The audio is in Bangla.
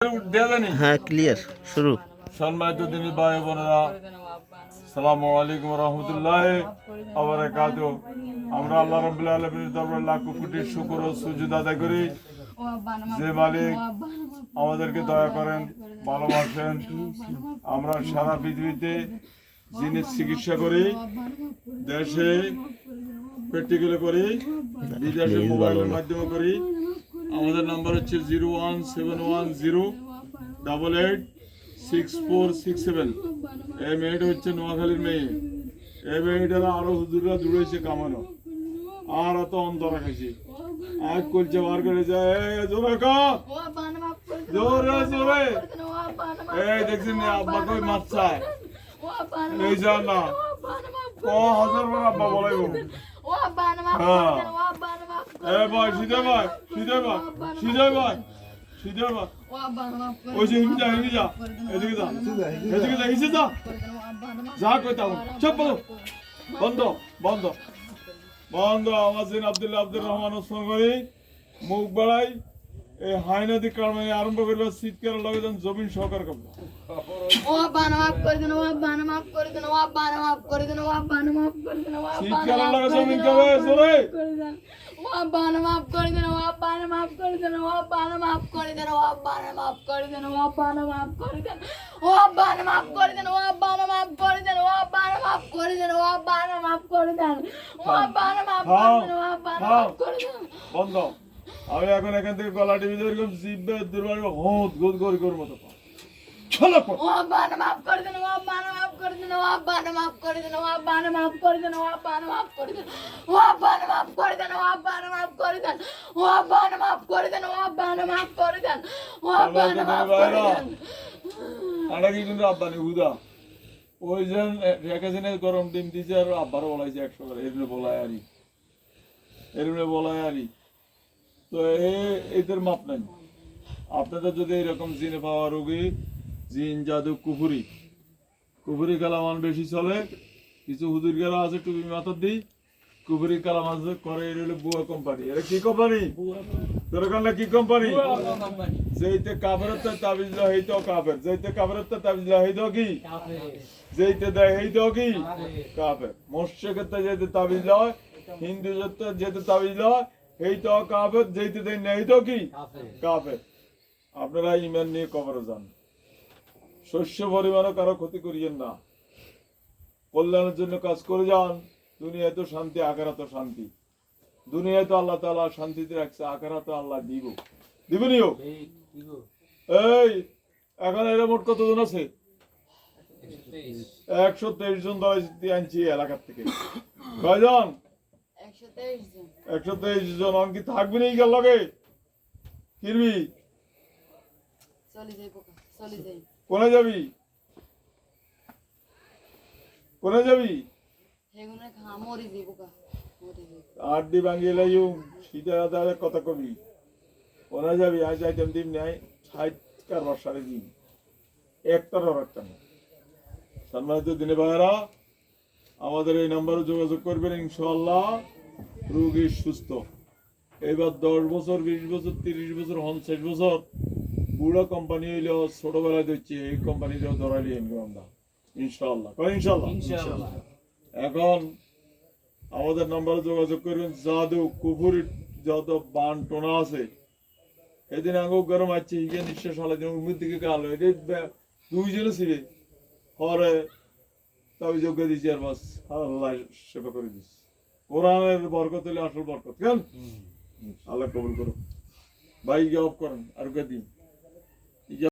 হ্যাঁ, ক্লিয়ার শুরু। সম্মানিত দিনী ভাই বোনেরা, আসসালামু আলাইকুম রহমতুল্লাহি ওয়া বারাকাতুহু। আমরা আল্লাহ রাব্বুল আলামিনের দরবারে লাখ কোটি শুকর ও সুজুদ আদায় করি। যে মালিক আমাদেরকে দয়া করেন, ভালোবাসেন। আমরা সারা পৃথিবীতে যিনি চিকিৎসা করি, দেশে প্র্যাকটিক্যালে করি, বিদেশে মোবাইলের মাধ্যমে করি। আমাদের নাম্বার হচ্ছে 01710886467। এই মেয়েটা হচ্ছে নোয়াখালীর মেয়ে। এই মেয়েটারা আরো হুজুররা জুড়েছে কামানো, আর অত অন্তর রাখেছি আজ করছে বার করে যায় জোরে জোরে জোরে। এই দেখছেন আব্বা কই মাছ চায় এই যা না হাজার বার আব্বা বলাইব। হ্যাঁ এ ভাই সিধে ভাই সিধে ভাই সিধে ভাই সিধে ভাই ওই যে হিমি যা এদিকে যা এদিকে যা হিসে যা যা কইতাম চুপ বন্ধ বন্ধ বন্ধ। আমাজিন আব্দুর রহমান ওসমান করি মুখ বাড়াই এই হাইনাদি কারণে আরম্ভ করলো শীতকাল লগে যান জমিন সহকার করবো। শীতকালের লগে জমিন করবে জোরে বন্ধ। আমি এখন এখান থেকে গলা টিভি এরকম জিব্বে দুর্বার হোদ গোদ গরি কর মতো চলো মাফ করে দেন মাফ করে দেন মাফ করে দেন মাফ করে দেন মাফ করে দেন মাফ করে দেন মাফ করে দেন মাফ করে দেন মাফ করে দেন আড়া কি কিন্তু আব্বানি হুদা ওই যে রেখেছেন গরম ডিম দিছে আর আব্বারও বলাইছে 100 করে এরমে বলায় আরি তো এদের মাপ নাই। আপনাদের যদি এরকম জিনে পাওয়া রোগী জিন জাদু কুফুরি কালামান বেশি চলে, কিছু হুজুর গেলা আছে টুপি মাথার দিই কুফুরি কালাম আছে করে এটা বুয়া কোম্পানি। এটা কি কোম্পানি? তোর কারণে কি কোম্পানি? যেইতে কাফেরত তাবিজ লয় হেই তো কাফের, যেইতে কাফেরত তাবিজ লয় হেই তো কি যেইতে দেয় হেই তো কি কাফের। মুশরিকতে যেতে তাবিজ লয়, হিন্দু যেতে তাবিজ লয় এই তো কাফের, যেইতে দেয় নেই তো কি কাফের। আপনারা ঈমান নিয়ে কবরে যান, শস্য পরিমাণও কারো ক্ষতি করিয়েন না, কল্যাণের জন্য কাজ করে যান। দুনিয়ায় তো শান্তি, আখিরাতে শান্তি। দুনিয়ায় তো আল্লাহ তাআলা শান্তিতে রাখছে, আখিরাতে আল্লাহ দিবনিও। এই এখন এর মোট কতজন আছে? 123 জন আনছি এলাকার থেকে। কয়জন? 123 জন। অঙ্কি থাকবি না গেল লগে কিরবি কোনে যাবি কোনে যাবি? আড্ডি ভাঙিয়ে লাইও শীতে কথা কবি কোনে যাবি? আজ আইটেম দিন নাই 60 কারবার সাড়ে দিন একটার একটা না। সম্মানিত দিনে ভাইয়েরা, আমাদের এই নাম্বারে যোগাযোগ করবেন, ইনশাআল্লাহ রোগী সুস্থ। এবার 10 বছর 20 বছর 30 বছর 50 বছর বুড়ো কোম্পানি হইলেও ছোটবেলায় দিচ্ছি এই কোম্পানিটাও ধরাইলি আমরা ইনশাআল্লাহ ইনশাআল্লাহ। এখন আমাদের নাম্বারে যোগাযোগ করবেন। জাদু কুফুরি যত বান টোনা আছে এদিন আগে গরম আছে হিগে নিঃশ্বাস হালাই দিন উমির দিকে গাল দুইজনে ছিঁড়ে হরে তবে যোগ্য দিচ্ছি আর বাস আল্লাহ সেবা করে দিচ্ছি। কোরআনের বরকত হলে আসল বরকত কেন আল্লাহ কবুল করুন। ভাই অফ করেন আর দিন।